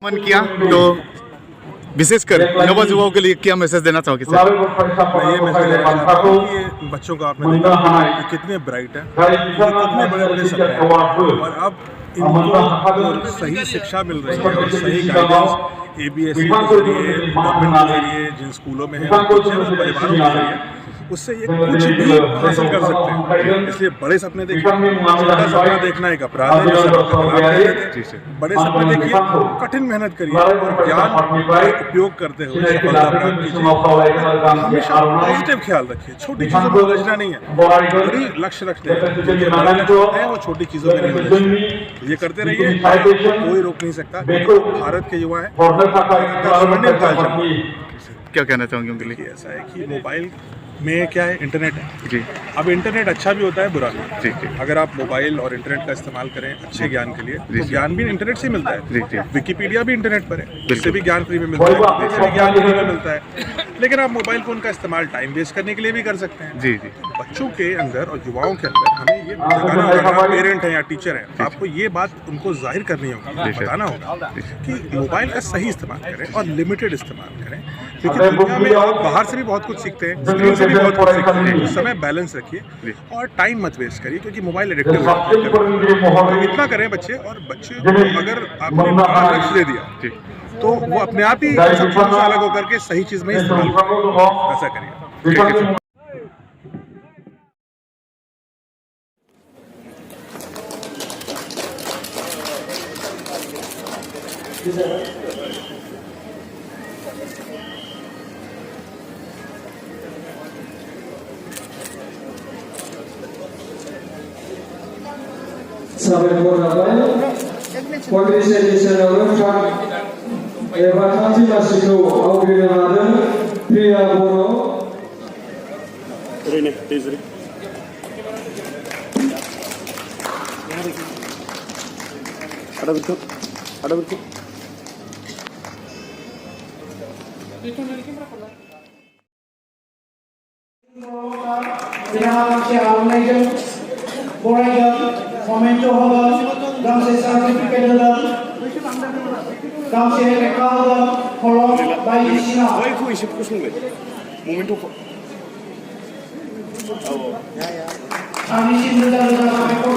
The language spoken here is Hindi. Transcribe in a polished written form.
मन किया तो विशेषकर नवयुवाओं के लिए क्या मैसेज देना चाहोगे सर? मैं ये मैसेज देना चाहता हूँ कि बच्चों का आपने देखा ये कितने ब्राइट हैं, कितने बड़े बड़े सपने हैं और अब इनको सही शिक्षा मिल रही है और सही गाइडेंस ABSE के जरिए, गवर्नमेंट के जरिए, जिन स्कूलों में है परिवारों के जरिए उससे ये कुछ भी हासिल कर सकते हैं। इसलिए बड़े सपने देखिए, छोटा सपना देखना एक अपराध है जैसे बड़े सपने देखिए, कठिन मेहनत करिए और ज्ञान का उपयोग करते हुए सफलता प्राप्त कीजिए। हमेशा पॉजिटिव ख्याल रखिए, छोटी चीज़ों में उलझना नहीं है, बड़ी लक्ष्य रखते हैं, जो बड़े लक्ष्य होते हैं वो छोटी चीज़ों में नहीं उलझते। ये करते रहिए, कोई रोक नहीं सकता। भारत के युवा हैं, स्वर्णिम काल क्या कहना चाहोगे उनके लिए? ऐसा है कि मोबाइल में क्या है, इंटरनेट है जी। अब इंटरनेट अच्छा भी होता है, बुरा भी जी जी। अगर आप मोबाइल और इंटरनेट का इस्तेमाल करें अच्छे ज्ञान के लिए तो ज्ञान भी इंटरनेट से मिलता है। जी। विकिपीडिया भी इंटरनेट पर है, इससे भी ज्ञान फ्री में मिलता है, इससे भी ज्ञान फ्री में मिलता है। लेकिन आप मोबाइल फोन का इस्तेमाल टाइम वेस्ट करने के लिए भी कर सकते हैं। जी जी। बच्चों के अंदर और युवाओं के अंदर हमें ये बताना होगा, पेरेंट हैं या टीचर हैं, आपको ये बात उनको जाहिर करनी होगी, बताना होगा कि मोबाइल का सही इस्तेमाल करें और लिमिटेड इस्तेमाल करें, क्योंकि दुनिया में आप बाहर से भी बहुत कुछ सीखते हैं, स्क्रीन से भी बहुत कुछ सीखते हैं। समय बैलेंस रखिए और टाइम मत वेस्ट करिए, क्योंकि मोबाइल एडिक्टिव है। इतना करें बच्चे, और बच्चे अगर आपने बड़ा लक्ष्य दे दिया तो वो अपने आप ही सब चीज़ों से अलग होकर के सही चीज़ में इस्तेमाल करें। ऐसा करिए। Sampai berapa? Kondisi di sana rumah, evakuasi masih tu, awalnya ada pria boro. Ini, ini. Ada betul, ada betul. Momento hoga, gamse certificate hoga, gamse rekha hoga, follow by Ishina. Why who is it pushing me? Momento. Kami sih sudah sampai kau